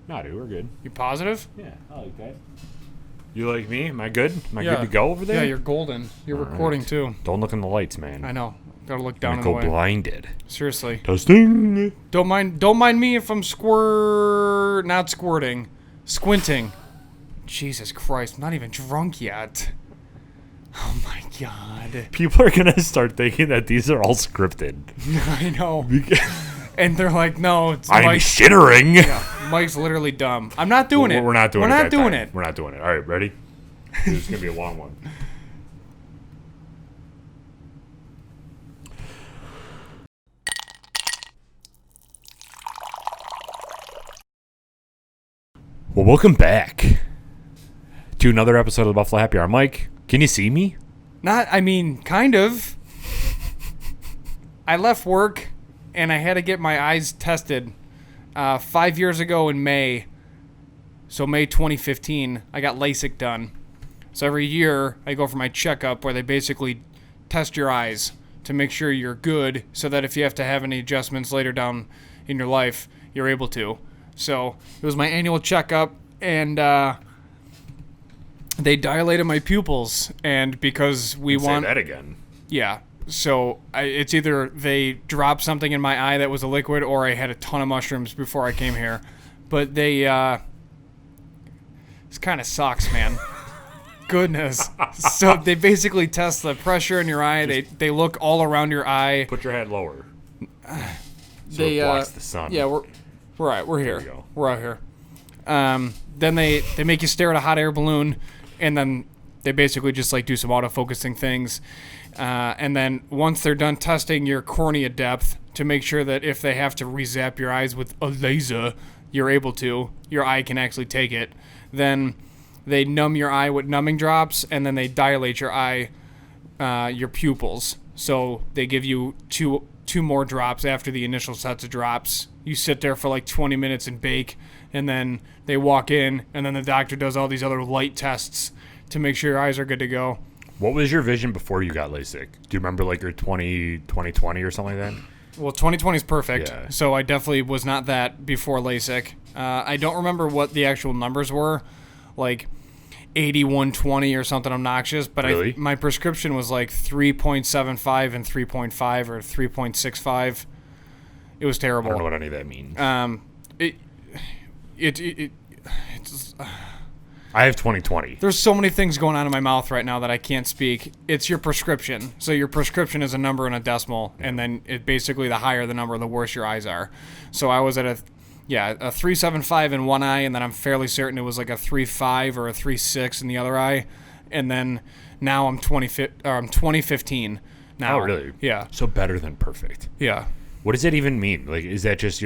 Nah, dude, we're good. You positive? Yeah, I like that. You like me? Am I good? Am I Yeah. good to go over there? Yeah, you're golden. You're All recording right. too. Don't look in the lights, man. I know. Gotta look I'm down gonna and go away. blinded. Seriously. Testing. Don't mind me if I'm not squirting. Squinting. Jesus Christ, I'm not even drunk yet. Oh my god. People are gonna start thinking that these are all scripted. I know. And they're like, no, it's I'm Mike. shittering. Yeah, Mike's literally dumb. I'm not doing it. We're not doing it. We're not doing it. We're not doing it. All right, ready? This is gonna be a long one. Well, welcome back to another episode of the Buffalo Happy Hour. Mike, can you see me? Kind of. I left work and I had to get my eyes tested 5 years ago in May. So May 2015, I got LASIK done. So every year I go for my checkup where they basically test your eyes to make sure you're good so that if you have to have any adjustments later down in your life, you're able to. So it was my annual checkup, and they dilated my pupils, and because we Say want that again. Yeah. So it's either they dropped something in my eye that was a liquid, or I had a ton of mushrooms before I came here. But they, this kind of sucks, man. Goodness. So they basically test the pressure in your eye. They look all around your eye. Put your head lower. So They it blocks the sun. Yeah, we're here. There you go. We're out here. Then they make you stare at a hot air balloon, and then they basically just like do some autofocusing things. And then once they're done testing your cornea depth to make sure that if they have to re-zap your eyes with a laser, you're able to, your eye can actually take it. Then they numb your eye with numbing drops, and then they dilate your eye, your pupils. So they give you two more drops after the initial sets of drops. You sit there for like 20 minutes and bake, and then they walk in, and then the doctor does all these other light tests to make sure your eyes are good to go. What was your vision before you got LASIK? Do you remember like your 2020 or something like that? Well, 2020 is perfect, Yeah. so I definitely was not that before LASIK. I don't remember what the actual numbers were, like 8120 or something obnoxious, but Really? my prescription was like 3.75 and 3.5 or 3.65. It was I terrible. don't know what any of that means. It's I have 2020. there's so many things going on in my mouth right now that I can't speak. It's your prescription. So your prescription is a number and a decimal, and then it basically the higher the number, the worse your eyes are. So I was at a 3.75 in one eye, and then I'm fairly certain it was like a 3.5 or a 3.6 in the other eye, and then now I'm 2015 now. Oh, really? Yeah. So better than perfect. Yeah. What does that even mean? Like, is that just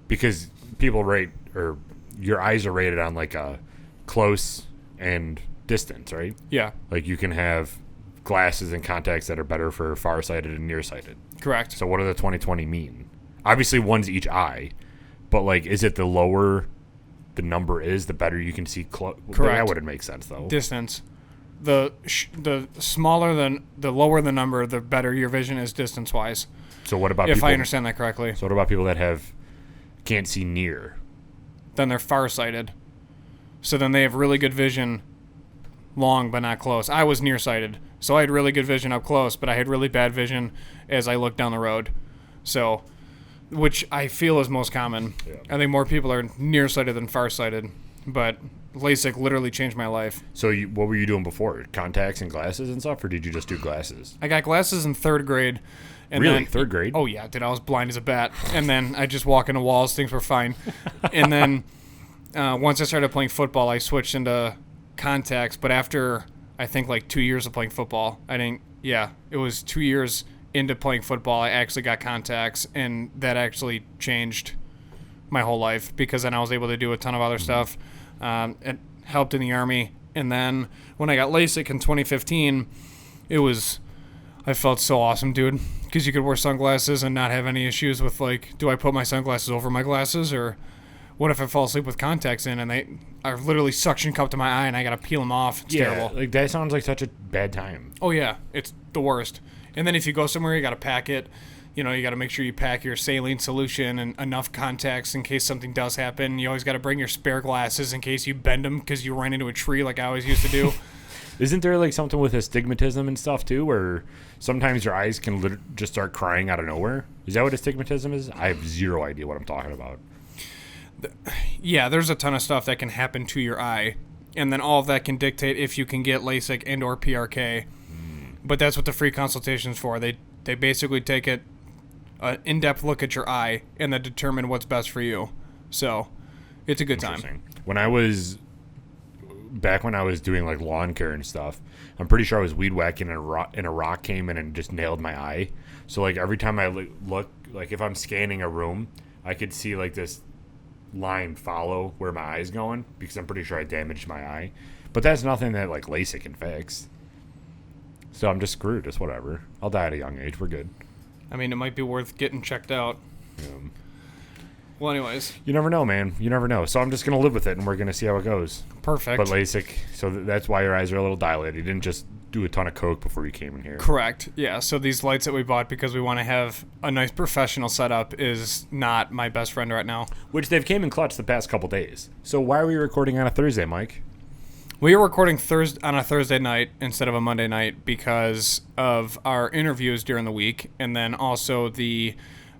because people rate, or your eyes are rated on like a close and distance, right? Yeah. Like you can have glasses and contacts that are better for farsighted and nearsighted. Correct. So what do the 2020 mean? Obviously one's each eye, but like, is it the lower the number is, the better you can see close? Correct. That wouldn't make sense though. Distance. The smaller the lower the number, the better your vision is distance wise. So what about If people? I understand that correctly. So what about people that can't see near? Then they're farsighted. So then they have really good vision long but not close. I was nearsighted, so I had really good vision up close, but I had really bad vision as I looked down the road. So, which I feel is most common. Yeah. I think more people are nearsighted than farsighted, but LASIK literally changed my life. So what were you doing before? Contacts and glasses and stuff, or did you just do glasses? I got glasses in third grade. And Really? Then, Third grade? Oh, yeah, dude. I was blind as a bat. And then I just walk into walls. Things were fine. And then once I started playing football, I switched into contacts. But after, I think, like 2 years of playing football, it was 2 years into playing football, I actually got contacts. And that actually changed my whole life because then I was able to do a ton of other stuff. It helped in the Army. And then when I got LASIK in 2015, I felt so awesome, dude, because you could wear sunglasses and not have any issues with, like, do I put my sunglasses over my glasses, or what if I fall asleep with contacts in and they are literally suction cupped to my eye and I got to peel them off? It's terrible. Like that sounds like such a bad time. Oh, yeah, it's the worst. And then if you go somewhere, you got to pack it. you got to make sure you pack your saline solution and enough contacts in case something does happen. You always got to bring your spare glasses in case you bend them because you ran into a tree like I always used to do. Isn't there like something with astigmatism and stuff too, where sometimes your eyes can just start crying out of nowhere? Is that what astigmatism is? I have zero idea what I'm talking about. Yeah, there's a ton of stuff that can happen to your eye, and then all of that can dictate if you can get LASIK and or PRK. But that's what the free consultation's for. They basically take an in-depth look at your eye and then determine what's best for you. So it's a good time. Back when I was doing like lawn care and stuff, I'm pretty sure I was weed whacking and a rock came in and just nailed my eye. So like every time I look, like if I'm scanning a room, I could see like this line follow where my eye's going because I'm pretty sure I damaged my eye. But that's nothing that like LASIK can fix. So I'm just screwed. Just whatever. I'll die at a young age. We're good. I mean, it might be worth getting checked out. Yeah. Well, anyways. You never know, man. You never know. So I'm just going to live with it, and we're going to see how it goes. Perfect. But LASIK, so that's why your eyes are a little dilated. You didn't just do a ton of coke before you came in here. Correct. Yeah, so these lights that we bought because we want to have a nice professional setup is not my best friend right now. Which they've came in clutch the past couple days. So why are we recording on a Thursday, Mike? We are recording on a Thursday night instead of a Monday night because of our interviews during the week, and then also the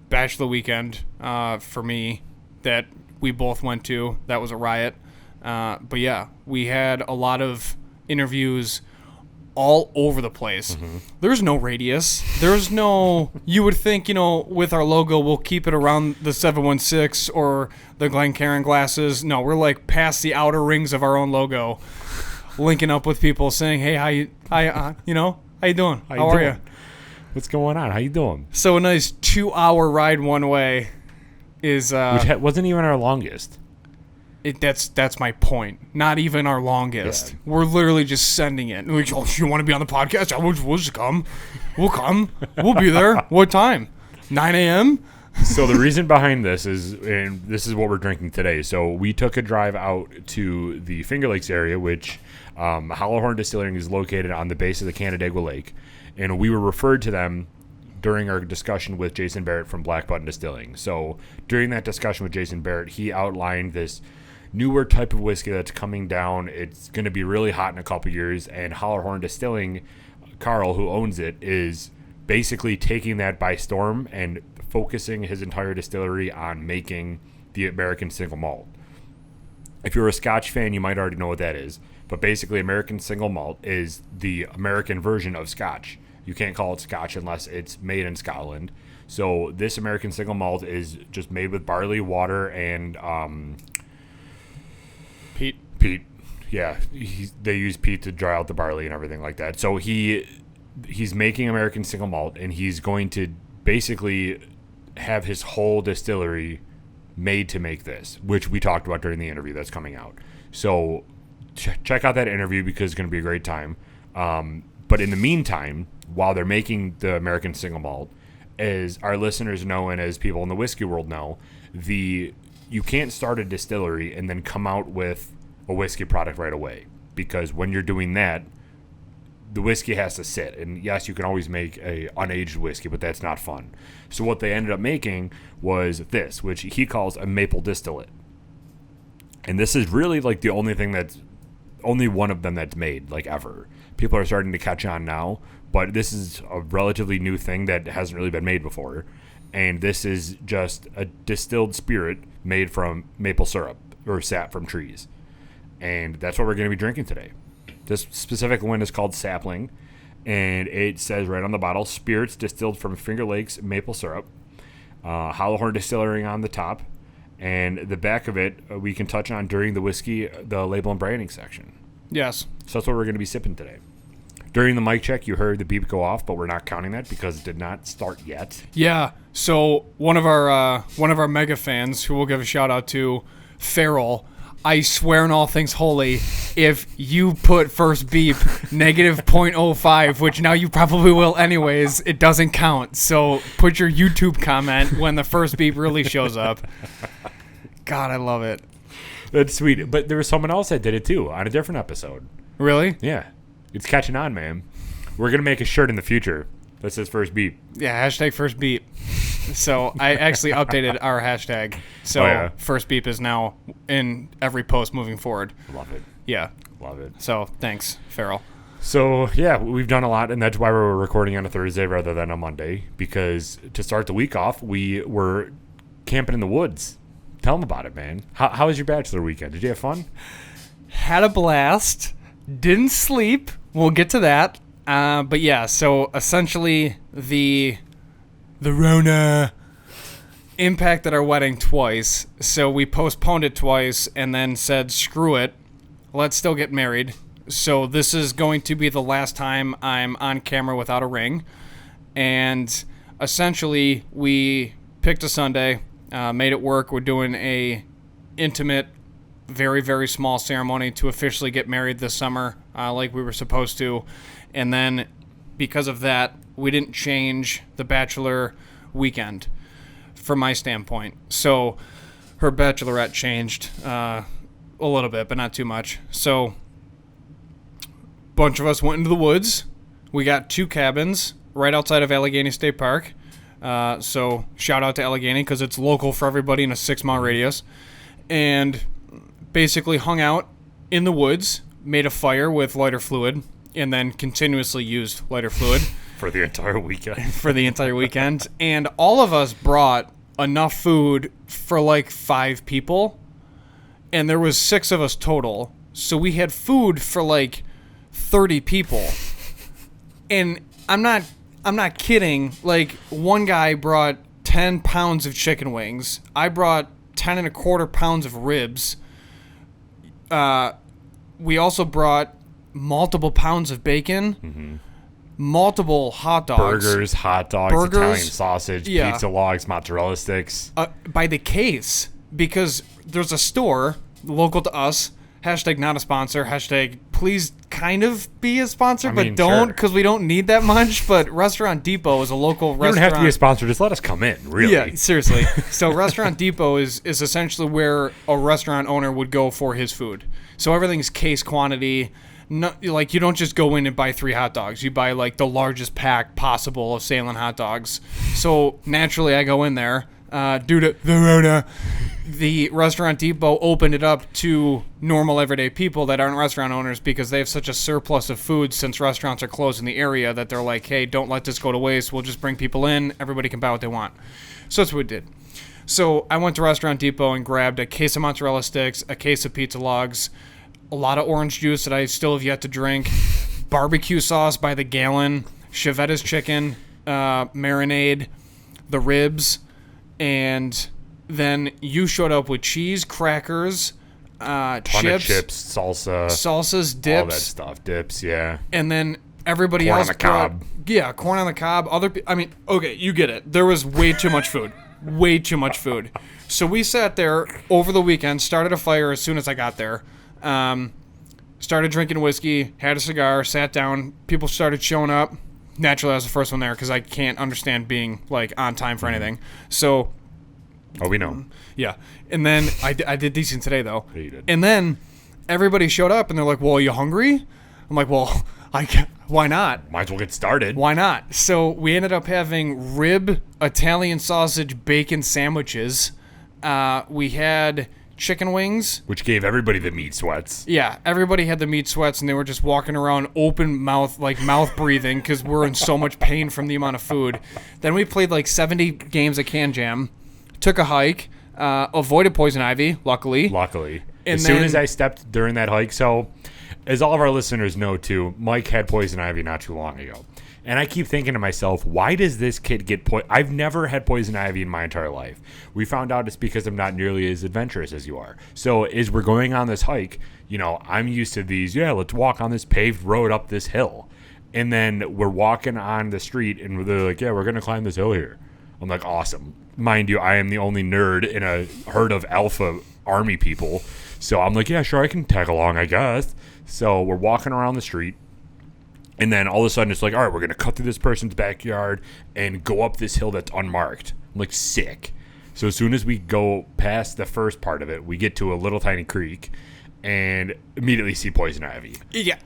Bachelor weekend for me that we both went to. That was a riot. But yeah, we had a lot of interviews all over the place. Mm-hmm. There's no radius. There's no, you would think, with our logo, we'll keep it around the 716 or the Glencairn glasses. No, we're like past the outer rings of our own logo, linking up with people saying, hey, how you doing? How are you? What's going on? How you doing? So a nice 2-hour ride one way is... Which wasn't even our longest. That's my point. Not even our longest. Yeah. We're literally just sending it. Like, oh, you want to be on the podcast? We'll just come. We'll come. We'll be there. What time? 9 a.m.? So the reason behind this is, and this is what we're drinking today. So we took a drive out to the Finger Lakes area, which Hollowhorn Distilling is located on the base of the Canandaigua Lake. And we were referred to them during our discussion with Jason Barrett from Black Button Distilling. So during that discussion with Jason Barrett, he outlined this newer type of whiskey that's coming down. It's going to be really hot in a couple years, and Hollowhorn Distilling, Carl, who owns it, is basically taking that by storm and focusing his entire distillery on making the American single malt. If you're a Scotch fan, you might already know what that is, but basically American single malt is the American version of Scotch. You can't call it Scotch unless it's made in Scotland. So this American single malt is just made with barley, water, and peat. Yeah, they use peat to dry out the barley and everything like that. So he's making American single malt, and he's going to basically have his whole distillery made to make this, which we talked about during the interview that's coming out. So check out that interview because it's going to be a great time. But in the meantime, while they're making the American single malt, as our listeners know and as people in the whiskey world know, you can't start a distillery and then come out with a whiskey product right away, because when you're doing that, the whiskey has to sit. And yes, you can always make a unaged whiskey, but that's not fun. So what they ended up making was this, which he calls a maple distillate. And this is really like the only one of them that's made like ever. People are starting to catch on now, but this is a relatively new thing that hasn't really been made before. And this is just a distilled spirit made from maple syrup or sap from trees. And that's what we're going to be drinking today. This specific one is called Sapling, and it says right on the bottle, spirits distilled from Finger Lakes maple syrup, Hollowhorn Distilling on the top, and the back of it we can touch on during the label and branding section. Yes. So that's what we're going to be sipping today. During the mic check, you heard the beep go off, but we're not counting that because it did not start yet. Yeah. So one of our mega fans, who we'll give a shout out to, Farrell, I swear on all things holy, if you put first beep negative 0.05, which now you probably will anyways, it doesn't count. So put your YouTube comment when the first beep really shows up. God, I love it. That's sweet. But there was someone else that did it too on a different episode. Really? Yeah. It's catching on, man. We're going to make a shirt in the future that says first beep. Yeah, hashtag first beep. So I actually updated our hashtag. So First Beep is now in every post moving forward. Love it. Yeah. Love it. So thanks, Farrell. So, yeah, we've done a lot, and that's why we're recording on a Thursday rather than a Monday, because to start the week off, we were camping in the woods. Tell them about it, man. How was your bachelor weekend? Did you have fun? Had a blast. Didn't sleep. We'll get to that. But yeah, so essentially the Rona impacted our wedding twice. So we postponed it twice and then said, screw it. Let's still get married. So this is going to be the last time I'm on camera without a ring. And essentially, we picked a Sunday, made it work. We're doing a intimate, very, very small ceremony to officially get married this summer, like we were supposed to. And then because of that, we didn't change the bachelor weekend from my standpoint. So her bachelorette changed a little bit, but not too much. So bunch of us went into the woods. We got 2 cabins right outside of Allegheny State Park. So shout out to Allegheny because it's local for everybody in a 6-mile radius. And basically hung out in the woods, made a fire with lighter fluid, and then continuously used lighter fluid. For the entire weekend. And all of us brought enough food for like 5 people. And there was 6 of us total. So we had food for like 30 people. And I'm not kidding. Like, one guy brought 10 pounds of chicken wings. I brought 10 and a quarter pounds of ribs. We also brought multiple pounds of bacon, multiple hot dogs. Burgers, hot dogs, Italian sausage, pizza logs, mozzarella sticks. By the case, because there's a store local to us, hashtag not a sponsor, hashtag please kind of be a sponsor, but don't, because we don't need that much. But Restaurant Depot is a local restaurant. You don't have to be a sponsor, just let us come in, really. Yeah, seriously. So Restaurant Depot is essentially where a restaurant owner would go for his food. So everything's case quantity. No, like, you don't just go in and buy 3 hot dogs. You buy like the largest pack possible of Salem hot dogs. So naturally I go in there. Due to the Rona, the Restaurant Depot opened it up to normal everyday people that aren't restaurant owners because they have such a surplus of food since restaurants are closed in the area that they're like, hey, don't let this go to waste. We'll just bring people in. Everybody can buy what they want. So that's what we did. So I went to Restaurant Depot and grabbed a case of mozzarella sticks, a case of pizza logs, a lot of orange juice that I still have yet to drink, barbecue sauce by the gallon, Chevetta's chicken, marinade, the ribs, and then you showed up with cheese, crackers, chips, salsas, dips, all that stuff, dips, yeah. And then everybody else brought corn on the cob. Okay, you get it. There was way too much food, way too much food. So we sat there over the weekend, started a fire as soon as I got there, started drinking whiskey, had a cigar, sat down. People started showing up. Naturally, I was the first one there because I can't understand being like on time for anything. So, we know. Yeah, and then I did decent today though. Yeah, you did. And then everybody showed up and they're like, "Well, are you hungry?" I'm like, "Well, why not? Might as well get started. Why not?" So we ended up having rib, Italian sausage, bacon sandwiches. We had chicken wings, which gave everybody the meat sweats. Yeah, everybody had the meat sweats, and they were just walking around open mouth, like mouth breathing, because we're in so much pain from the amount of food. Then we played like 70 games of Can Jam, took a hike, avoided poison ivy, luckily. And soon as I stepped during that hike, so as all of our listeners know too, Mike had poison ivy not too long ago. And I keep thinking to myself, why does this kid get poison? I've never had poison ivy in my entire life. We found out it's because I'm not nearly as adventurous as you are. So as we're going on this hike, I'm used to these, let's walk on this paved road up this hill. And then we're walking on the street and they're like, we're going to climb this hill here. I'm like, awesome. Mind you, I am the only nerd in a herd of alpha army people. So I'm like, yeah, sure, I can tag along, I guess. So we're walking around the street. And then all of a sudden it's like, all right, we're going to cut through this person's backyard and go up this hill that's unmarked. I'm like, sick. So as soon as we go past the first part of it, we get to a little tiny creek and immediately see poison ivy. Yeah,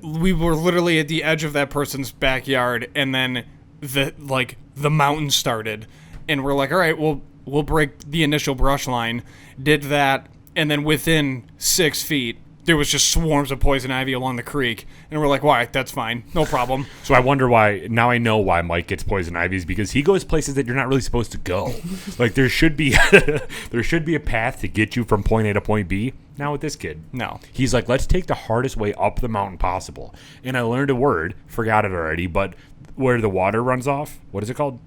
we were literally at the edge of that person's backyard, and then the mountain started. And we're like, all right, we'll break the initial brush line. Did that, and then within 6 feet, there was just swarms of poison ivy along the creek. And we're like, why? That's fine. No problem. So I wonder why, now I know why Mike gets poison ivy, is because he goes places that you're not really supposed to go. Like, there should be a path to get you from point A to point B. Not with this kid. No. He's like, let's take the hardest way up the mountain possible. And I learned a word, forgot it already, but where the water runs off, what is it called?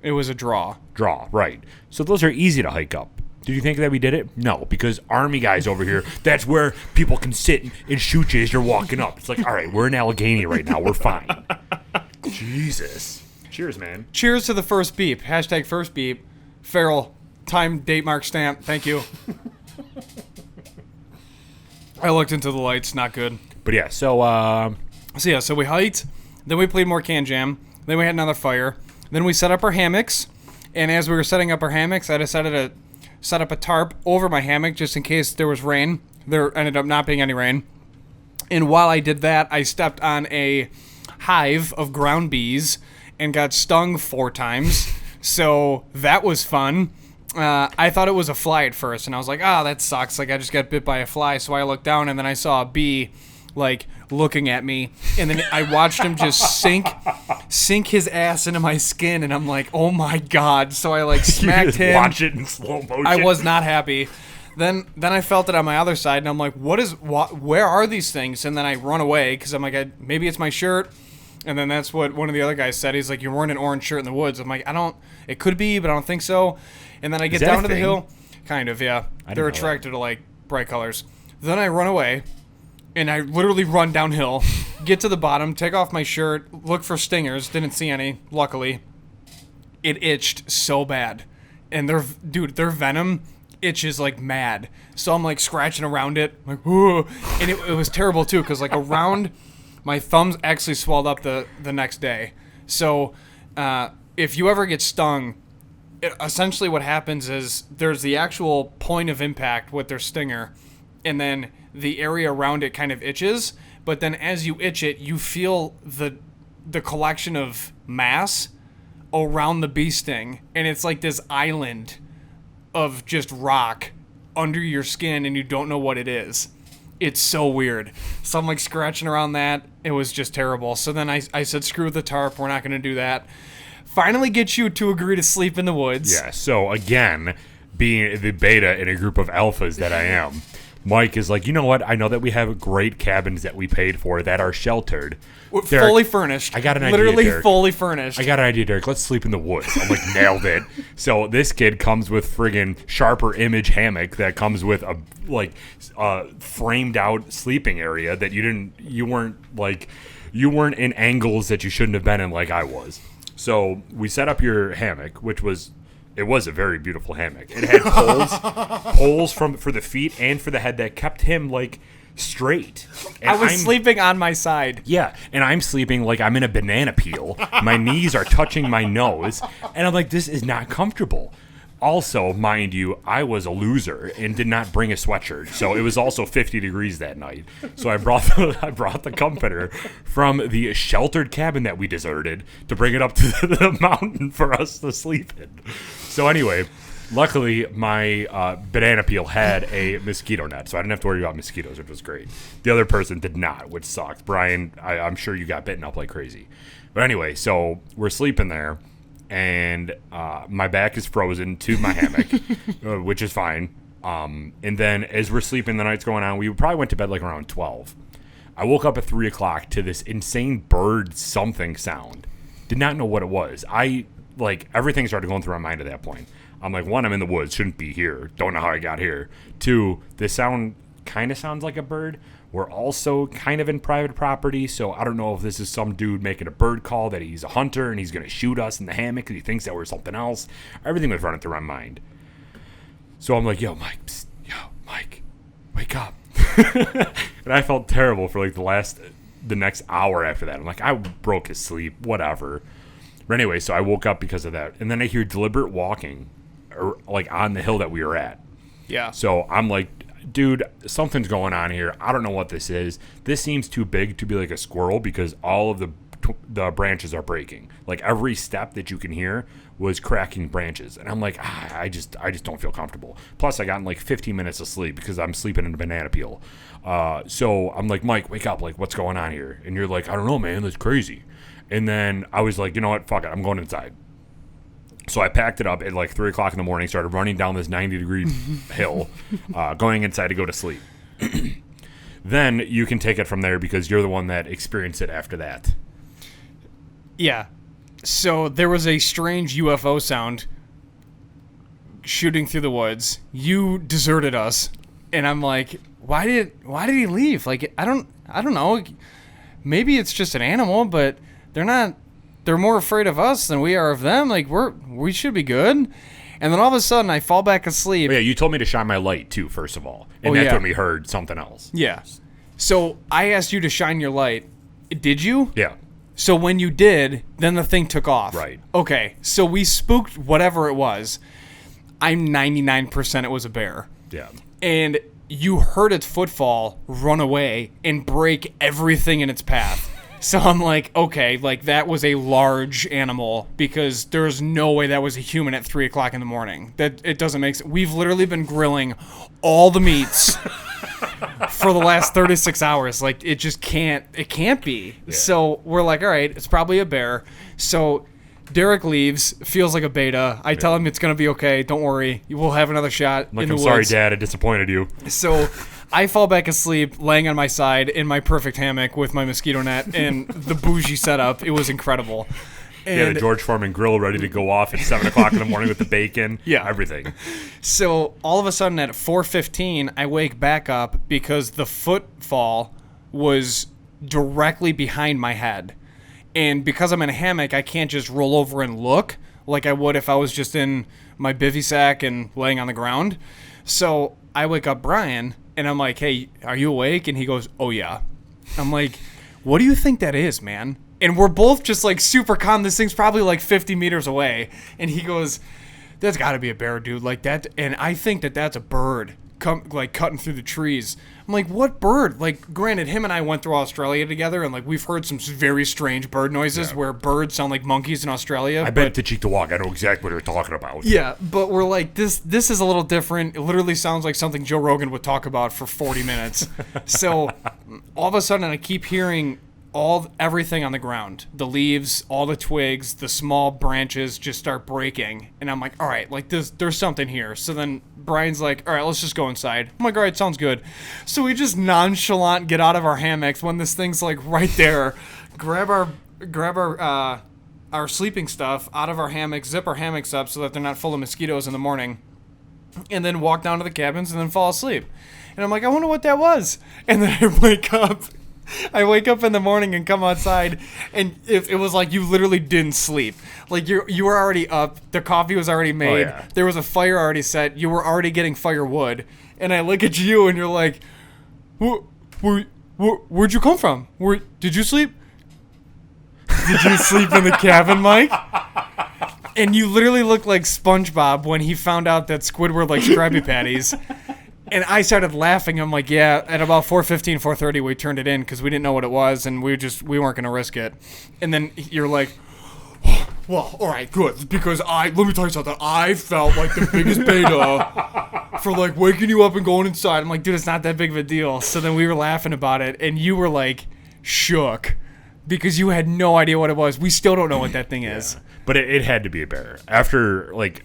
It was a draw. Draw, right. So those are easy to hike up. Did you think that we did it? No, because Army guys over here, that's where people can sit and shoot you as you're walking up. It's like, all right, we're in Allegheny right now. We're fine. Jesus. Cheers, man. Cheers to the first beep. Hashtag first beep. Farrell, time, date, mark, stamp. Thank you. I looked into the lights. Not good. But yeah, so we hiked. Then we played more Can Jam. Then we had another fire. Then we set up our hammocks. And as we were setting up our hammocks, I decided to set up a tarp over my hammock just in case there was rain. There ended up not being any rain. And while I did that, I stepped on a hive of ground bees and got stung 4 times. So that was fun. I thought it was a fly at first, and I was like, that sucks. Like, I just got bit by a fly. So I looked down, and then I saw a bee, like, looking at me. And then I watched him just sink his ass into my skin, and I'm like, oh my God. So I, like, smacked him. Watch it in slow motion. I was not happy. Then I felt it on my other side, and I'm like, where are these things? And then I run away, because I'm like, maybe it's my shirt. And then that's what one of the other guys said. He's like, you're wearing an orange shirt in the woods. I'm like, it could be, but I don't think so. And then I get down to the hill. Kind of, yeah. They're attracted to, like, bright colors. Then I run away, and I literally run downhill, get to the bottom, take off my shirt, look for stingers. Didn't see any, luckily. It itched so bad. And their venom itches like mad. So I'm, like, scratching around it. Like, ooh. And it was terrible, too, because, like, around... My thumbs actually swelled up the next day. So if you ever get stung, essentially what happens is there's the actual point of impact with their stinger, and then the area around it kind of itches. But then as you itch it, you feel the collection of mass around the bee sting. And it's like this island of just rock under your skin, and you don't know what it is. It's so weird. So I'm like scratching around that. It was just terrible. So then I said, screw the tarp. We're not going to do that. Finally get you to agree to sleep in the woods. Yeah. So again, being the beta in a group of alphas that I am, Mike is like, you know what? I know that we have great cabins that we paid for that are sheltered. Derek, fully furnished. I got an idea, Literally Derek. fully furnished. I got an idea, Derek. Let's sleep in the woods. I'm like, nailed it. So this kid comes with friggin' sharper image hammock that comes with a framed out sleeping area that you weren't in angles that you shouldn't have been in like I was. So we set up your hammock, which was a very beautiful hammock. It had poles for the feet and for the head that kept him like straight. And I was sleeping on my side. Yeah, and I'm sleeping like I'm in a banana peel. My knees are touching my nose, and I'm like, this is not comfortable. Also, mind you, I was a loser and did not bring a sweatshirt, so it was also 50 degrees that night. So I brought the comforter from the sheltered cabin that we deserted to bring it up to the mountain for us to sleep in. So anyway, luckily my banana peel had a mosquito net, so I didn't have to worry about mosquitoes, which was great. The other person did not, which sucked. Brian, I'm sure you got bitten up like crazy. But anyway, so we're sleeping there. And my back is frozen to my hammock, which is fine. And then as we're sleeping, the night's going on, we probably went to bed like around 12. I woke up at 3 o'clock to this insane bird something sound. Did not know what it was. Everything started going through my mind at that point. I'm like, 1, I'm in the woods, shouldn't be here. Don't know how I got here. 2, this sound kind of sounds like a bird. We're also kind of in private property, so I don't know if this is some dude making a bird call that he's a hunter and he's going to shoot us in the hammock because he thinks that we're something else. Everything was running through my mind. So I'm like, yo, Mike, wake up. And I felt terrible for like the next hour after that. I'm like, I broke his sleep, whatever. But anyway, so I woke up because of that. And then I hear deliberate walking like on the hill that we were at. Yeah. So I'm like, dude, something's going on here. I don't know what this is. This seems too big to be like a squirrel because all of the branches are breaking. Like every step that you can hear was cracking branches, and I'm like, I just don't feel comfortable. Plus, I got in like 15 minutes of sleep because I'm sleeping in a banana peel. So I'm like, Mike, wake up! Like, what's going on here? And you're like, I don't know, man. That's crazy. And then I was like, you know what? Fuck it. I'm going inside. So I packed it up at like 3 o'clock in the morning, started running down this 90-degree hill, going inside to go to sleep. Then you can take it from there because you're the one that experienced it after that. Yeah. So there was a strange UFO sound shooting through the woods. You deserted us. And I'm like, why did he leave? Like, I don't know. Maybe it's just an animal, but they're more afraid of us than we are of them. Like, we should be good. And then all of a sudden I fall back asleep. Oh, yeah, you told me to shine my light too, first of all. And that's when we heard something else. Yeah. So I asked you to shine your light. Did you? Yeah. So when you did, then the thing took off. Right. Okay. So we spooked whatever it was. I'm 99% it was a bear. Yeah. And you heard its footfall run away and break everything in its path. So I'm like, okay, like that was a large animal because there's no way that was a human at 3 o'clock in the morning. That it doesn't make sense. We've literally been grilling all the meats for the last 36 hours. Like it can't be. Yeah. So we're like, all right, it's probably a bear. So Derek leaves, feels like a beta. I tell him it's going to be okay. Don't worry. We'll have another shot in the woods. I'm sorry, Dad. I disappointed you. So I fall back asleep, laying on my side in my perfect hammock with my mosquito net and the bougie setup. It was incredible. And the George Foreman grill ready to go off at 7 o'clock in the morning with the bacon. Yeah. Everything. So all of a sudden at 4:15, I wake back up because the footfall was directly behind my head. And because I'm in a hammock, I can't just roll over and look like I would if I was just in my bivy sack and laying on the ground. So I wake up Brian, and I'm like, hey, are you awake? And he goes, oh, yeah. I'm like, what do you think that is, man? And we're both just like super calm. This thing's probably like 50 meters away. And he goes, that's got to be a bear, dude. Like that. And I think that that's a bird cutting through the trees. I'm like, what bird? Like, granted, him and I went through Australia together, and like we've heard some very strange bird noises where birds sound like monkeys in Australia. I bet to cheek to walk. I know exactly what you're talking about. Yeah, but we're like, this is a little different. It literally sounds like something Joe Rogan would talk about for 40 minutes. So all of a sudden, I keep hearing everything on the ground, the leaves, all the twigs, the small branches just start breaking, and I'm like, all right, like there's something here. So then Brian's like, all right, let's just go inside. I'm like, all right, sounds good. So we just nonchalant get out of our hammocks when this thing's like right there, grab our sleeping stuff out of our hammocks, zip our hammocks up so that they're not full of mosquitoes in the morning, and then walk down to the cabins and then fall asleep. And I'm like, I wonder what that was. And then I wake up in the morning and come outside, and it was like you literally didn't sleep. Like you were already up. The coffee was already made. Oh, yeah. There was a fire already set. You were already getting firewood. And I look at you, and you're like, where'd you come from? Did you sleep? Did you sleep in the cabin, Mike? And you literally looked like SpongeBob when he found out that Squidward likes Krabby Patties. And I started laughing. I'm like, yeah, at about 4:15, 4:30, we turned it in because we didn't know what it was, and we weren't going to risk it. And then you're like, well, all right, good, because let me tell you something. I felt like the biggest beta for, like, waking you up and going inside. I'm like, dude, it's not that big of a deal. So then we were laughing about it, and you were, like, shook because you had no idea what it was. We still don't know what that thing is. But it had to be a bear. After, like,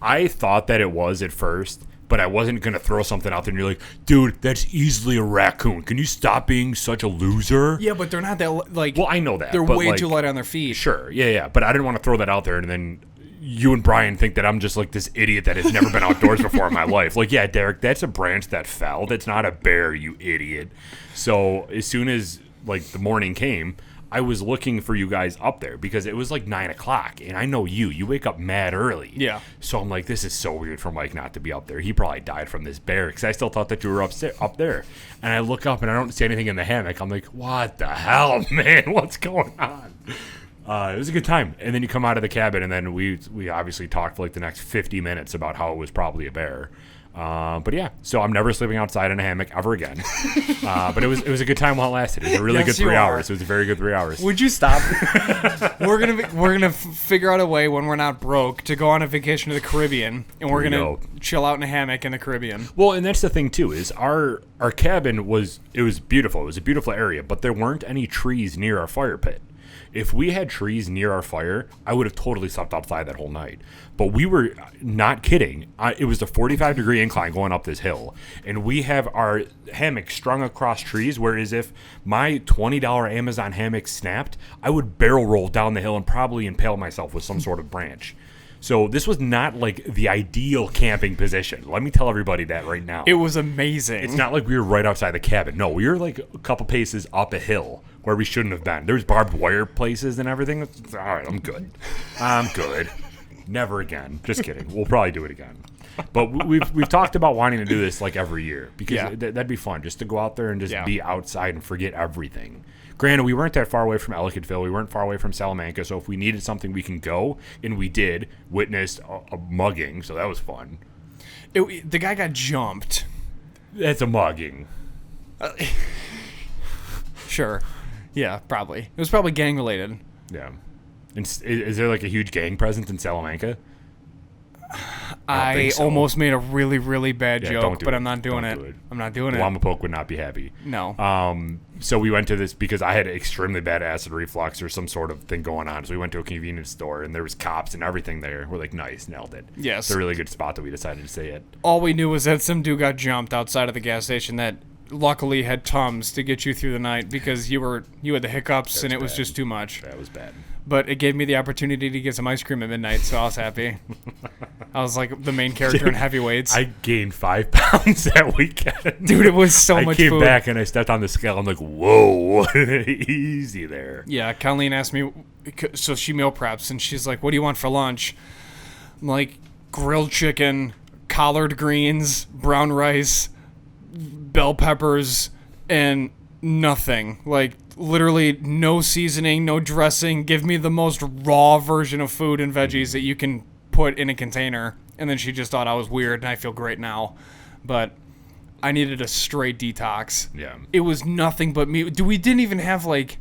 I thought that it was at first, but I wasn't going to throw something out there and you're like, dude, that's easily a raccoon. Can you stop being such a loser? Yeah, but they're not that, like... Well, I know that. They're way too light on their feet. Sure, yeah. But I didn't want to throw that out there and then you and Brian think that I'm just like this idiot that has never been outdoors before in my life. Like, yeah, Derek, that's a branch that fell. That's not a bear, you idiot. So as soon as, like, the morning came... I was looking for you guys up there because it was like 9 o'clock, and I know you wake up mad early. Yeah. So I'm like, this is so weird for Mike not to be up there. He probably died from this bear because I still thought that you were up there. And I look up and I don't see anything in the hammock. I'm like, what the hell, man? What's going on? It was a good time. And then you come out of the cabin, and then we obviously talked for like the next 50 minutes about how it was probably a bear. But yeah, so I'm never sleeping outside in a hammock ever again. But it was a good time while it lasted. It was a really good 3 hours. It was a very good 3 hours. Would you stop? we're gonna figure out a way when we're not broke to go on a vacation to the Caribbean, and we're gonna chill out in a hammock in the Caribbean. Well, and that's the thing too, is our cabin was beautiful. It was a beautiful area, but there weren't any trees near our fire pit. If we had trees near our fire, I would have totally slept outside that whole night. But we were not kidding. It was a 45-degree incline going up this hill, and we have our hammock strung across trees, whereas if my $20 Amazon hammock snapped, I would barrel roll down the hill and probably impale myself with some sort of branch. So this was not like the ideal camping position. Let me tell everybody that right now. It was amazing. It's not like we were right outside the cabin. No, we were like a couple paces up a hill where we shouldn't have been. There was barbed wire places and everything. All right, I'm good. I'm good. Never again. Just kidding. We'll probably do it again. But we've talked about wanting to do this like every year because that'd be fun just to go out there and just be outside and forget everything. Granted, we weren't that far away from Ellicottville. We weren't far away from Salamanca. So if we needed something, we can go. And we did. Witnessed a mugging. So that was fun. The guy got jumped. That's a mugging. Sure. Yeah, probably. It was probably gang related. Yeah. And is there like a huge gang presence in Salamanca? I almost made a really, really bad joke, but I'm not doing it. I'm not doing it. Wamapoke would not be happy. No. So we went to this because I had extremely bad acid reflux or some sort of thing going on. So we went to a convenience store and there was cops and everything there. We're like, nice, nailed it. Yes. It's a really good spot that we decided to stay at. All we knew was that some dude got jumped outside of the gas station that luckily had Tums to get you through the night because you had the hiccups and it was just too much. That was bad. But it gave me the opportunity to get some ice cream at midnight, so I was happy. I was like the main character in heavyweights. I gained 5 pounds that weekend. Dude, it was so much food. I came back and I stepped on the scale. I'm like, whoa, easy there. Yeah, Colleen asked me, so she meal preps, and she's like, what do you want for lunch? I'm like, grilled chicken, collard greens, brown rice, bell peppers, and nothing. Like, literally no seasoning, no dressing. Give me the most raw version of food and veggies that you can put in a container. And then she just thought I was weird, and I feel great now. But I needed a straight detox. Yeah. It was nothing but meat. We didn't even have, like...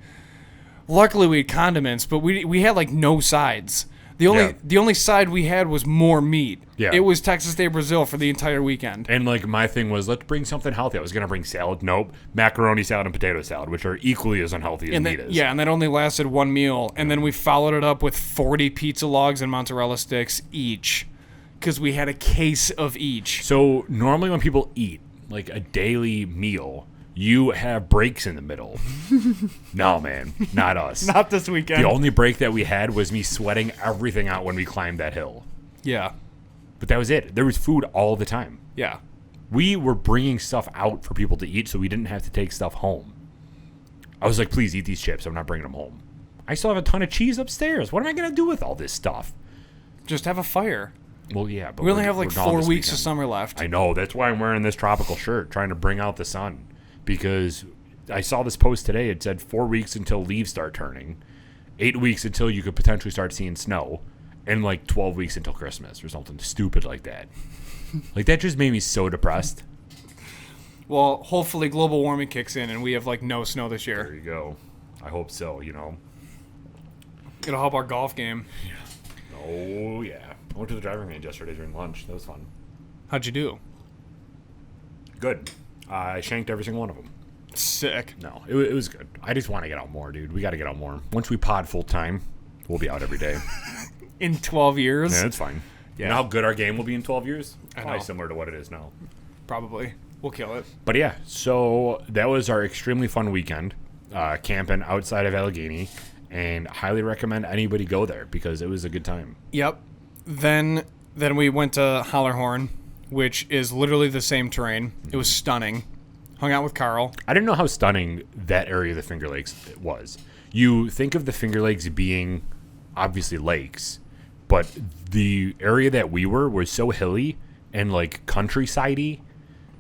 Luckily, we had condiments, but we had, like, no sides. The only side we had was more meat. Yeah. It was Texas Day Brazil for the entire weekend. And like my thing was, let's bring something healthy. I was gonna bring salad. Nope. Macaroni salad and potato salad, which are equally as unhealthy as meat is. Yeah, and that only lasted one meal. And then we followed it up with 40 pizza logs and mozzarella sticks each. Because we had a case of each. So normally when people eat like a daily meal, you have breaks in the middle. No, man. Not us. Not this weekend. The only break that we had was me sweating everything out when we climbed that hill. Yeah. But that was it. There was food all the time. Yeah. We were bringing stuff out for people to eat so we didn't have to take stuff home. I was like, please eat these chips. I'm not bringing them home. I still have a ton of cheese upstairs. What am I going to do with all this stuff? Just have a fire. Well, yeah. But we only have like 4 weeks of summer left. I know. That's why I'm wearing this tropical shirt, trying to bring out the sun. Because I saw this post today. It said 4 weeks until leaves start turning, 8 weeks until you could potentially start seeing snow, and like 12 weeks until Christmas or something stupid like that. Like, that just made me so depressed. Well, hopefully global warming kicks in and we have like no snow this year. There you go. I hope so, you know. It'll help our golf game. Yeah. Oh, yeah. I went to the driving range yesterday during lunch. That was fun. How'd you do? Good. I shanked every single one of them. Sick. No, it was good. I just want to get out more, dude. We got to get out more. Once we pod full time, we'll be out every day. In 12 years? Yeah, that's fine. Yeah. You know how good our game will be in 12 years? Probably I know. Similar to what it is now. Probably. We'll kill it. But yeah, so that was our extremely fun weekend, camping outside of Allegheny, and highly recommend anybody go there because it was a good time. Yep. Then we went to Hollerhorn, which is literally the same terrain. It was stunning. Hung out with Carl. I didn't know how stunning that area of the Finger Lakes was. You think of the Finger Lakes being obviously lakes, but the area that we were was so hilly and like countryside-y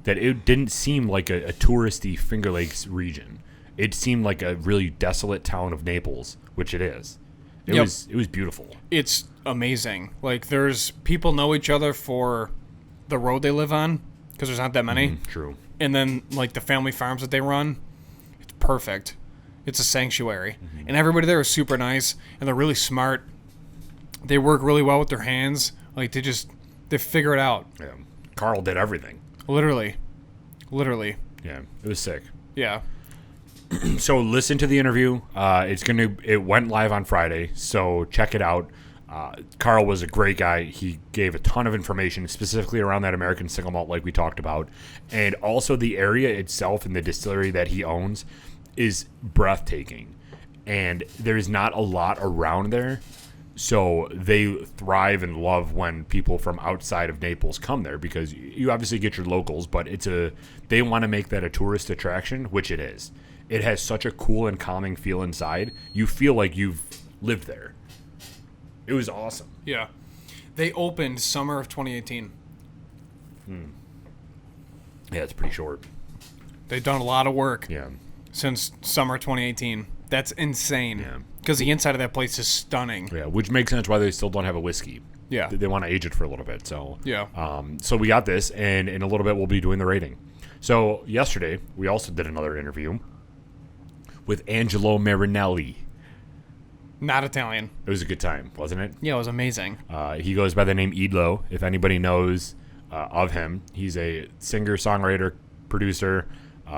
that it didn't seem like a touristy Finger Lakes region. It seemed like a really desolate town of Naples, which it is. It was beautiful. It's amazing. Like, there's people know each other for the road they live on, because there's not that many. True. And then, like, the family farms that they run, it's perfect. It's a sanctuary. And everybody there is super nice, and they're really smart. They work really well with their hands. Like, they figure it out. Yeah. Carl did everything. Literally. Yeah, it was sick. Yeah. So listen to the interview. It went live on Friday, so check it out. Carl was a great guy. He gave a ton of information specifically around that American single malt like we talked about. And also the area itself and the distillery that he owns is breathtaking. And there's not a lot around there. So they thrive and love when people from outside of Naples come there, because you obviously get your locals, but they want to make that a tourist attraction, which it is. It has such a cool and calming feel inside. You feel like you've lived there. It was awesome. Yeah. They opened summer of 2018. Yeah, it's pretty short. They've done a lot of work Yeah. since summer 2018. That's insane. Yeah. Because the inside of that place is stunning. Yeah, which makes sense why they still don't have a whiskey. Yeah. They want to age it for a little bit. So Yeah. So we got this, and in a little bit we'll be doing the rating. So yesterday we also did another interview with Angelo Marinelli. Not Italian. It was a good time, wasn't it? Yeah, it was amazing. He goes by the name Idlo. If anybody knows of him, he's a singer, songwriter, producer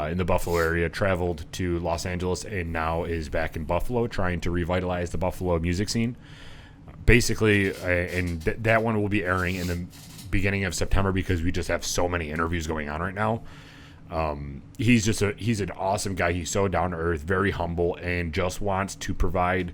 in the Buffalo area, traveled to Los Angeles, and now is back in Buffalo trying to revitalize the Buffalo music scene. Basically, and that one will be airing in the beginning of September because we just have so many interviews going on right now. He's an awesome guy. He's so down to earth, very humble, and just wants to provide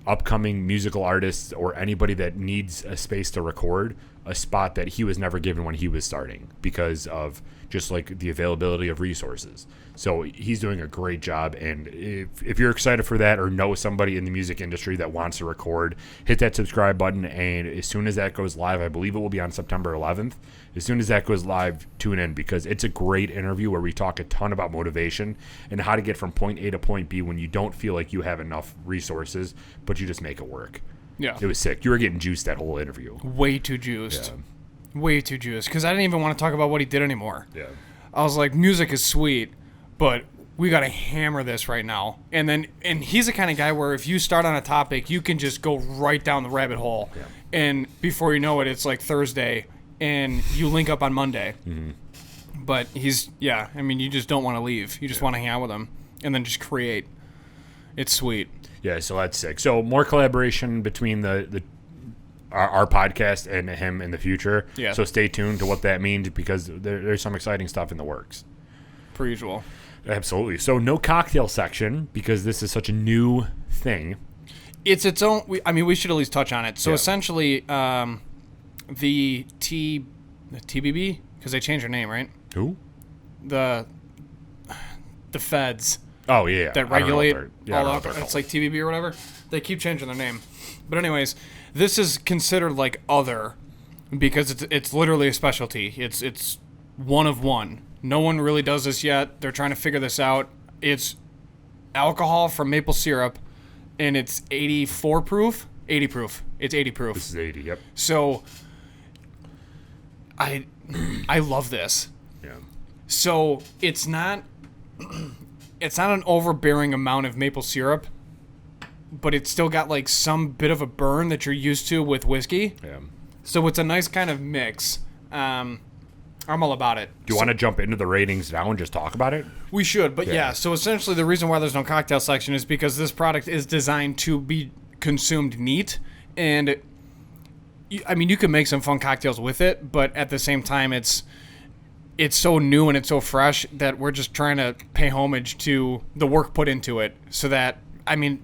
upcoming musical artists or anybody that needs a space to record a spot that he was never given when he was starting because of just like the availability of resources. So he's doing a great job, and if you're excited for that or know somebody in the music industry that wants to record, hit that subscribe button, and as soon as that goes live, I believe it will be on September 11th, as soon as that goes live, tune in, because it's a great interview where we talk a ton about motivation and how to get from point A to point B when you don't feel like you have enough resources, but you just make it work. Yeah. It was sick. You were getting juiced that whole interview. Way too juiced. Yeah. Way too juiced. Because I didn't even want to talk about what he did anymore. Yeah. I was like, music is sweet, but we got to hammer this right now. And he's the kind of guy where if you start on a topic, you can just go right down the rabbit hole. Yeah. And before you know it, it's like Thursday, and you link up on Monday. Mm-hmm. But you just don't want to leave. You just want to hang out with him and then just create. It's sweet. Yeah, so that's sick. So more collaboration between our podcast and him in the future. Yeah. So stay tuned to what that means, because there's some exciting stuff in the works. Per usual. Absolutely. So no cocktail section, because this is such a new thing. It's its own. We should at least touch on it. So Yeah. essentially, the TBB, because they changed their name, right? Who? The feds Oh, yeah. that regulate all that. that. It's like TBB or whatever. They keep changing their name. But anyways, this is considered like other because it's literally a specialty. It's one of one. No one really does this yet. They're trying to figure this out. It's alcohol from maple syrup, and it's 84 proof. 80 proof. It's 80 proof. This is 80, yep. So I love this. Yeah. So it's not an overbearing amount of maple syrup, but it's still got like some bit of a burn that you're used to with whiskey. Yeah. So it's a nice kind of mix. I'm all about it. Do you want to jump into the ratings now and just talk about it? We should, but yeah. So essentially the reason why there's no cocktail section is because this product is designed to be consumed neat, and you can make some fun cocktails with it, but at the same time it's so new and it's so fresh that we're just trying to pay homage to the work put into it, so that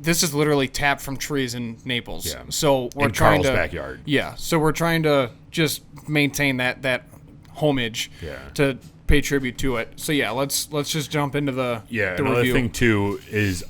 this is literally tapped from trees in Naples. Yeah. So we're in trying Carl's to backyard. Yeah. So we're trying to just maintain that homage Yeah. to pay tribute to it. So yeah, let's just jump into the Another review. thing too is,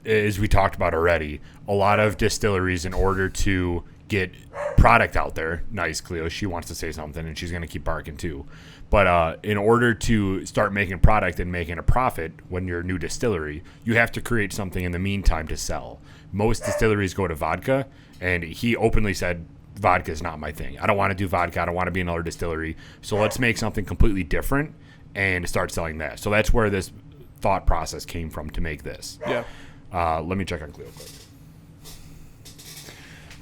as we talked about already, a lot of distilleries, in order to get product out there, nice Cleo, she wants to say something and she's going to keep barking too, but in order to start making product and making a profit when you're a new distillery, you have to create something in the meantime to sell. Most distilleries go to vodka, and he openly said vodka is not my thing. I don't want to do vodka. I don't want to be another distillery. So let's make something completely different and start selling that. So that's where this thought process came from to make this. Yeah. Let me check on Cleo quick.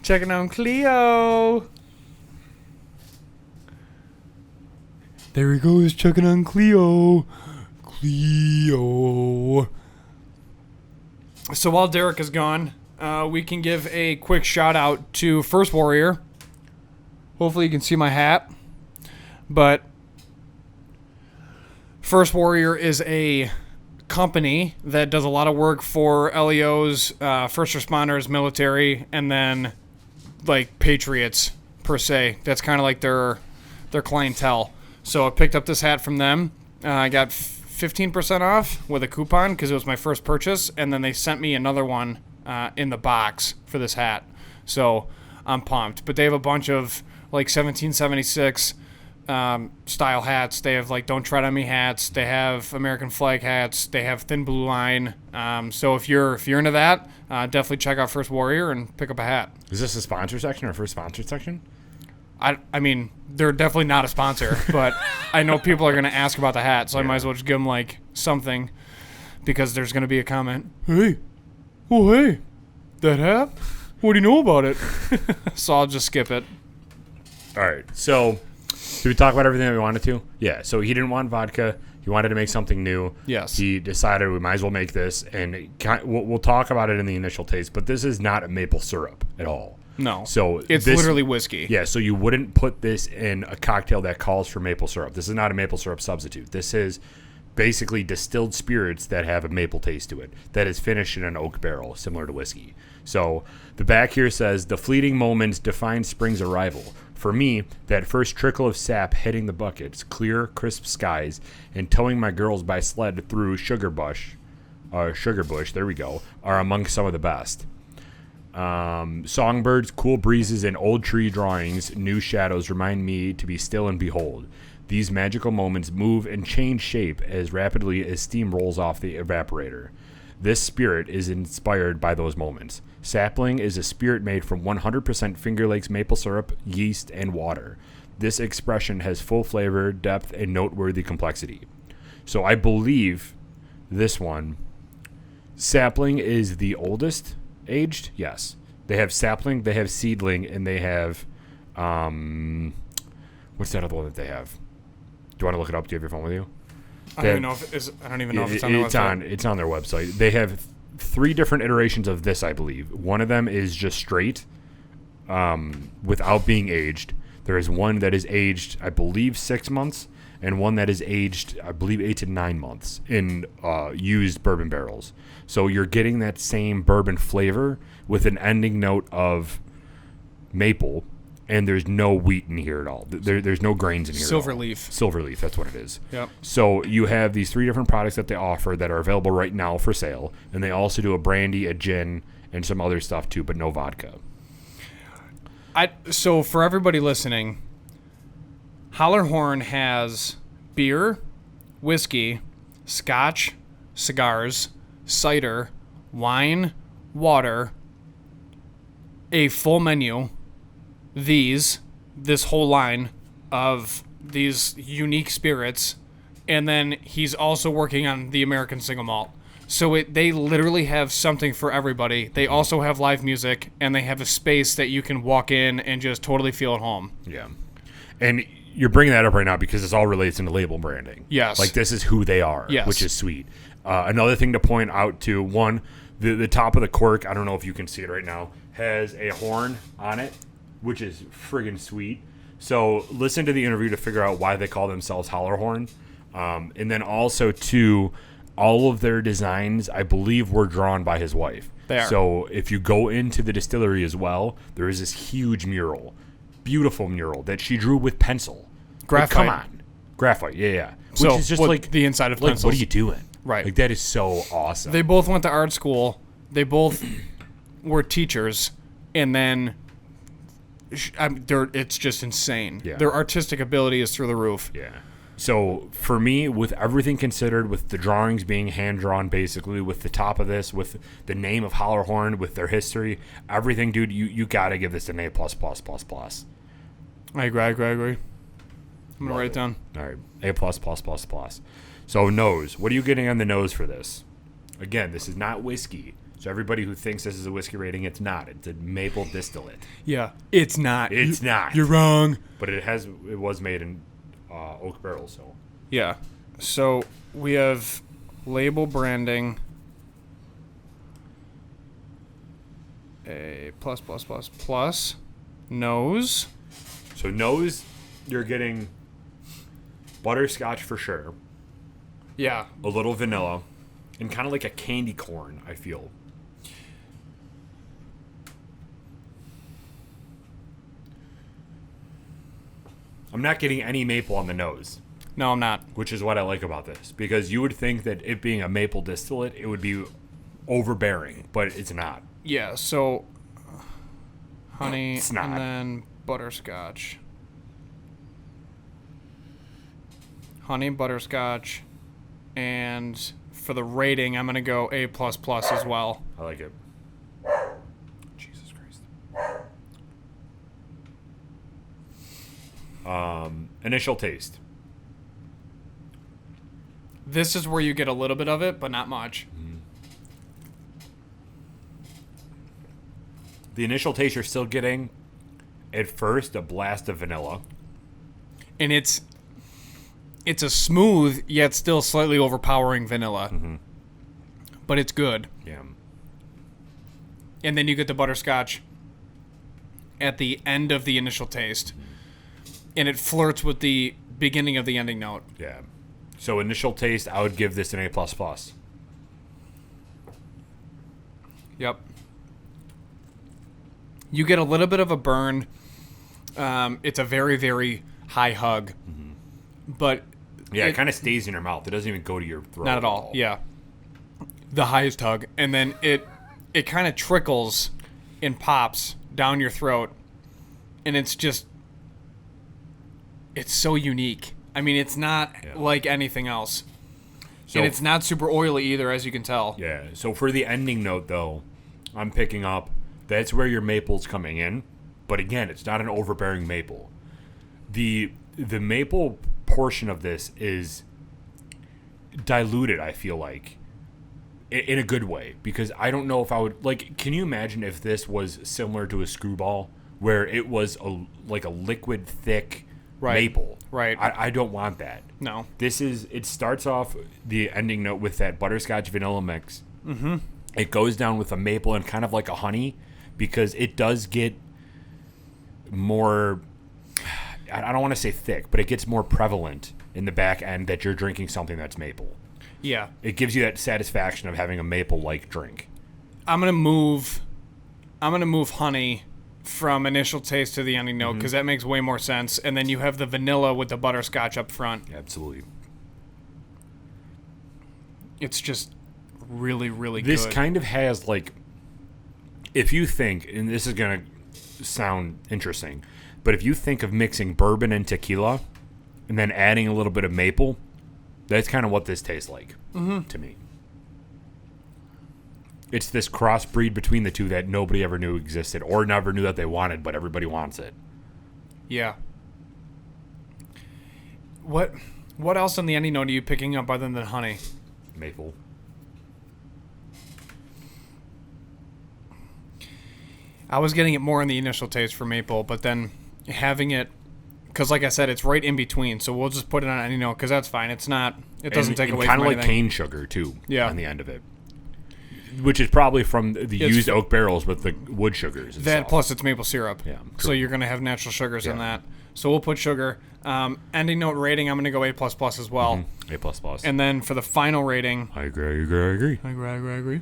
Checking on Cleo. There he goes, checking on Cleo. Cleo. So while Derek is gone, we can give a quick shout out to First Warrior. Hopefully you can see my hat. But First Warrior is a company that does a lot of work for LEOs, first responders, military, and then like patriots per se. That's kind of like their clientele. So I picked up this hat from them. I got 15% off with a coupon because it was my first purchase, and then they sent me another one in the box for this hat. So I'm pumped. But they have a bunch of like 1776 style hats. They have like Don't Tread on Me hats. They have American flag hats. They have Thin Blue Line. So if you're into that, definitely check out First Warrior and pick up a hat. Is this a sponsor section or first sponsored section? I mean, they're definitely not a sponsor, but I know people are going to ask about the hat, so I might as well just give them, like, something, because there's going to be a comment. Hey, that hat? What do you know about it? So I'll just skip it. All right, so did we talk about everything that we wanted to? Yeah, so he didn't want vodka. He wanted to make something new. Yes. He decided we might as well make this, and we'll talk about it in the initial taste, but this is not a maple syrup at all. No. So it's literally whiskey. Yeah, so you wouldn't put this in a cocktail that calls for maple syrup. This is not a maple syrup substitute. This is basically distilled spirits that have a maple taste to it that is finished in an oak barrel, similar to whiskey. So the back here says, the fleeting moments define spring's arrival. For me, that first trickle of sap hitting the buckets, clear, crisp skies, and towing my girls by sled through sugar bush, there we go, are among some of the best. Songbirds, cool breezes, and old tree drawings, new shadows remind me to be still and behold. These magical moments move and change shape as rapidly as steam rolls off the evaporator. This spirit is inspired by those moments. Sapling is a spirit made from 100% Finger Lakes maple syrup, yeast, and water. This expression has full flavor, depth, and noteworthy complexity. So I believe this one, Sapling is the oldest aged. Yes, they have sapling, they have seedling, and they have what's that other one that they have? Do you want to look it up? Do you have your phone with you? I don't even know if it's on their website. It's on their website. They have 3 different iterations of this, I believe. One of them is just straight without being aged. There is one that is aged, I believe, 6 months, and one that is aged, I believe, 8 to 9 months in used bourbon barrels. So you're getting that same bourbon flavor with an ending note of maple, and there's no wheat in here at all. There's no grains in here. Silverleaf. Silverleaf, that's what it is. Yep. So you have these 3 different products that they offer that are available right now for sale, and they also do a brandy, a gin, and some other stuff too, but no vodka. So for everybody listening, Hollerhorn has beer, whiskey, scotch, cigars, cider, wine, water, a full menu, this whole line of these unique spirits, and then he's also working on the American single malt. So they literally have something for everybody. They also have live music, and they have a space that you can walk in and just totally feel at home. Yeah. And you're bringing that up right now because this all relates into label branding. Yes. Like, this is who they are, yes, which is sweet. Another thing to point out, too, one, the top of the cork, I don't know if you can see it right now, has a horn on it, which is friggin' sweet. So listen to the interview to figure out why they call themselves Hollerhorn. And then also, too, all of their designs, I believe, were drawn by his wife. They are. So if you go into the distillery as well, there is this huge mural, beautiful mural that she drew with pencil. Graphite. Like, come on. Graphite, yeah. Which So is just like the inside of pencils. What are you doing? Right. Like, that is so awesome. They both went to art school. They both were teachers, and then it's just insane. Yeah. Their artistic ability is through the roof. Yeah. So for me, with everything considered, with the drawings being hand drawn, basically, with the top of this, with the name of Hallerhorn, with their history, everything, dude, you gotta give this an A++++. I agree. I'm gonna write it down. All right, A++++. So nose, what are you getting on the nose for this? Again, this is not whiskey. So everybody who thinks this is a whiskey rating, it's not. It's a maple distillate. Yeah, it's not. It's not. You're wrong. But it was made in oak barrel, so. Yeah. So we have label branding A++++. Nose. So nose, you're getting butterscotch for sure. Yeah. A little vanilla. And kind of like a candy corn, I feel. I'm not getting any maple on the nose. No, I'm not. Which is what I like about this. Because you would think that it being a maple distillate, it would be overbearing. But it's not. Yeah, so honey It's not. and then butterscotch. Honey, butterscotch, and for the rating, I'm going to go A++ as well. I like it. Jesus Christ. Initial taste. This is where you get a little bit of it, but not much. The initial taste you're still getting, at first, a blast of vanilla. And it's a smooth, yet still slightly overpowering vanilla. Mm-hmm. But it's good. Yeah. And then you get the butterscotch at the end of the initial taste. And it flirts with the beginning of the ending note. Yeah. So initial taste, I would give this an A++. Yep. You get a little bit of a burn. It's a very, very high hug. Mm-hmm. But yeah, it kind of stays in your mouth. It doesn't even go to your throat. Not at all. Yeah. The highest hug. And then it kind of trickles and pops down your throat. And it's just... It's so unique. I mean, it's not like anything else. So, and it's not super oily either, as you can tell. Yeah. So for the ending note, though, I'm picking up... That's where your maple's coming in. But again, it's not an overbearing maple. The maple portion of this is diluted, I feel like, in a good way. Because I don't know if I would... Like, can you imagine if this was similar to a screwball, where it was a liquid, thick maple? Right. I don't want that. No. This is... It starts off the ending note with that butterscotch vanilla mix. Mm-hmm. It goes down with a maple and kind of like a honey, because it does get more... I don't want to say thick, but it gets more prevalent in the back end that you're drinking something that's maple. Yeah. It gives you that satisfaction of having a maple-like drink. I'm gonna move honey from initial taste to the ending note, because that makes way more sense. And then you have the vanilla with the butterscotch up front. Absolutely. It's just really, really good. This kind of has, like, if you think, and this is going to sound interesting, but if you think of mixing bourbon and tequila and then adding a little bit of maple, that's kind of what this tastes like to me. It's this crossbreed between the two that nobody ever knew existed or never knew that they wanted, but everybody wants it. Yeah. What else on the ending note are you picking up other than honey? Maple. I was getting it more in the initial taste for maple, but then having it, because like I said, it's right in between, so we'll just put it on any note, because that's fine. It doesn't take away from anything. Kind of like cane sugar, too, yeah, on the end of it. Which is probably from the used oak barrels with the wood sugars. That plus it's maple syrup. Yeah. So you're going to have natural sugars in that. So we'll put sugar. Ending note rating, I'm going to go A++ as well. Mm-hmm. A++. And then for the final rating... I agree.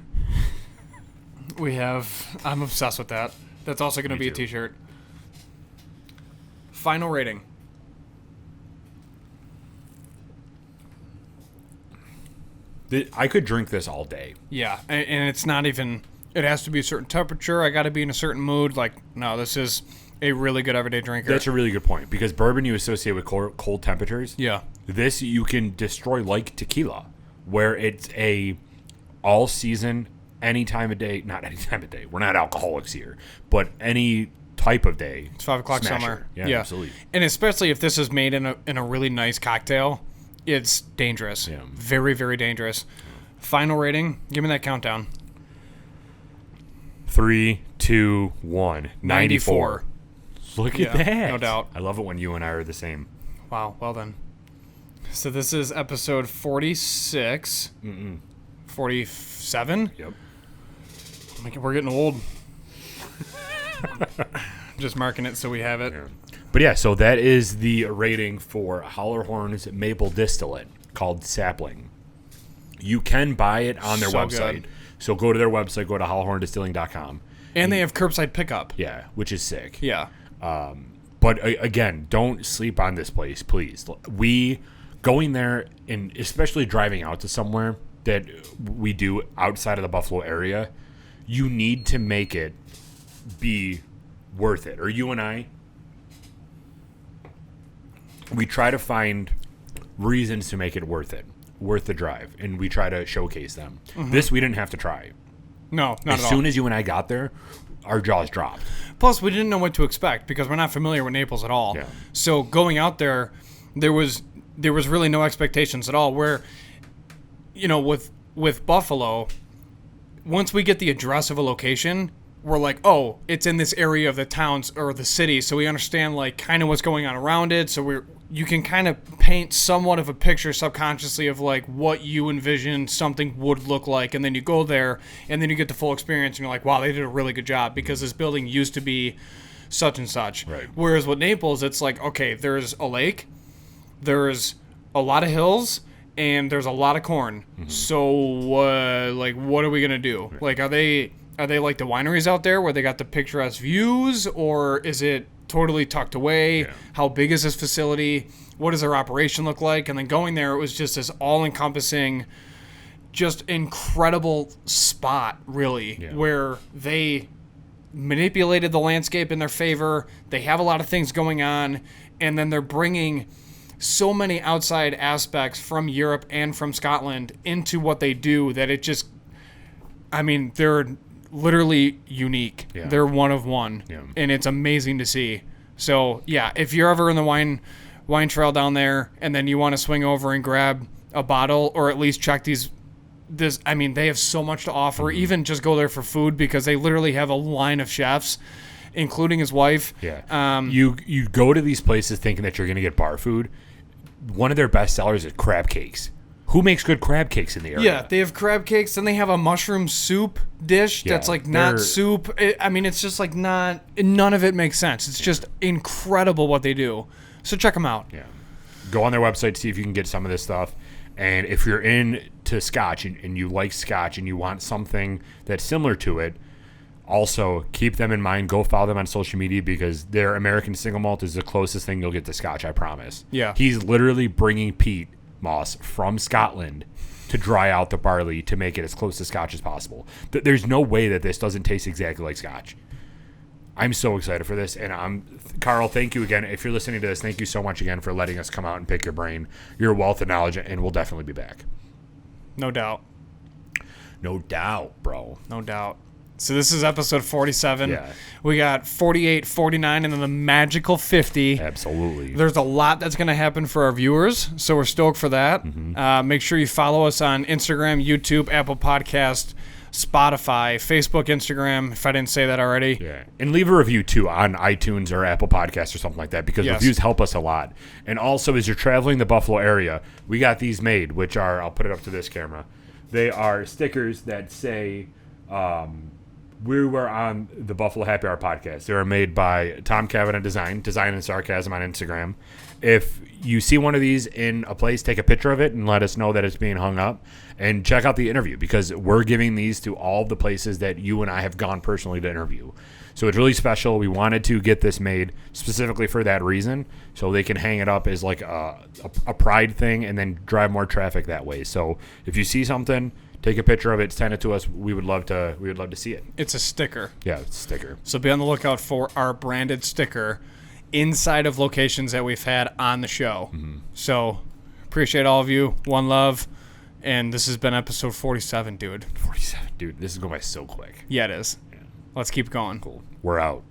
We have... I'm obsessed with that. That's also going to be a t-shirt. Final rating. I could drink this all day. Yeah, and it's not even... It has to be a certain temperature. I got to be in a certain mood. Like, no, this is a really good everyday drinker. That's a really good point, because bourbon you associate with cold temperatures. Yeah. This you can destroy like tequila, where it's a all season, any time of day. Not any time of day. We're not alcoholics here, but any type of day. It's 5 o'clock smasher. summer. Yeah, absolutely. And especially if this is made in a really nice cocktail, it's dangerous. Yeah. Very, very dangerous. Final rating. Give me that countdown. 3, 2, 1. 94. Look at that. No doubt. I love it when you and I are the same. Wow. Well then. So this is episode 46. 47? Yep. We're getting old. Just marking it so we have it. Yeah. But yeah, so that is the rating for Howlerhorn's maple distillate called Sapling. You can buy it on their So website. good. So go to their website, go to howlerhorndistilling.com. And they have curbside pickup. Yeah, which is sick. Yeah. But again, don't sleep on this place, please. We going there, and especially driving out to somewhere that we do outside of the Buffalo area, you need to make it be worth it. Or you and I, we try to find reasons to make it worth the drive, and we try to showcase them. This we didn't have to try. No, not As at all. soon as you and I got there, our jaws dropped. Plus, we didn't know what to expect because we're not familiar with Naples at all. Yeah. So going out there, there was really no expectations at all. Where, with Buffalo, once we get the address of a location, we're like, oh, it's in this area of the towns or the city, so we understand like kind of what's going on around it. So you can kind of paint somewhat of a picture subconsciously of like what you envision something would look like, and then you go there and then you get the full experience and you're like, wow, they did a really good job because this building used to be such and such. Right. Whereas with Naples, it's like, okay, there's a lake, there's a lot of hills, and there's a lot of corn. So what are we gonna do? Right. Like, are they like the wineries out there where they got the picturesque views, or is it totally tucked away? Yeah. How big is this facility? What does their operation look like? And then going there, it was just this all-encompassing, just incredible spot, really, Yeah. where they manipulated the landscape in their favor. They have a lot of things going on, and then they're bringing so many outside aspects from Europe and from Scotland into what they do that it just, I mean, they're literally unique. Yeah. They're one of one, Yeah. and it's amazing to see. So yeah, if you're ever in the wine trail down there, and then you want to swing over and grab a bottle, or at least check I mean, they have so much to offer. Even just go there for food, because they literally have a line of chefs, including his wife. Yeah. You go to these places thinking that you're going to get bar food. One of their best sellers is crab cakes. Who makes good crab cakes in the area? Yeah, they have crab cakes, and they have a mushroom soup dish that's like not soup. I mean, it's just like none of it makes sense. It's just incredible what they do. So check them out. Yeah. Go on their website, see if you can get some of this stuff. And if you're into Scotch and you like Scotch and you want something that's similar to it, also keep them in mind. Go follow them on social media, because their American single malt is the closest thing you'll get to Scotch, I promise. Yeah. He's literally bringing peat moss from Scotland to dry out the barley to make it as close to Scotch as possible. There's no way that this doesn't taste exactly like Scotch. I'm so excited for this, and Carl, thank you again. If you're listening to this, thank you so much again for letting us come out and pick your brain. You're a wealth of knowledge, and we'll definitely be back. No doubt. No doubt, bro. No doubt. So this is episode 47. Yeah. We got 48, 49, and then the magical 50. Absolutely. There's a lot that's going to happen for our viewers, so we're stoked for that. Make sure you follow us on Instagram, YouTube, Apple Podcast, Spotify, Facebook, Instagram, if I didn't say that already. Yeah. And leave a review, too, on iTunes or Apple Podcasts or something like that, because reviews help us a lot. And also, as you're traveling the Buffalo area, we got these made, which are, I'll put it up to this camera. They are stickers that say, we were on the Buffalo Happy Hour podcast. They were made by Tom Kavanagh Design and Sarcasm on Instagram. If you see one of these in a place, take a picture of it and let us know that it's being hung up. And check out the interview, because we're giving these to all the places that you and I have gone personally to interview. So it's really special. We wanted to get this made specifically for that reason, so they can hang it up as like a pride thing and then drive more traffic that way. So if you see something, take a picture of it, send it to us. We would love to see it. It's a sticker. Yeah, it's a sticker. So be on the lookout for our branded sticker inside of locations that we've had on the show. So Appreciate all of you. One love. And this has been episode 47, dude. 47, dude. This is going by so quick. Yeah, it is. Yeah. Let's keep going. Cool. We're out.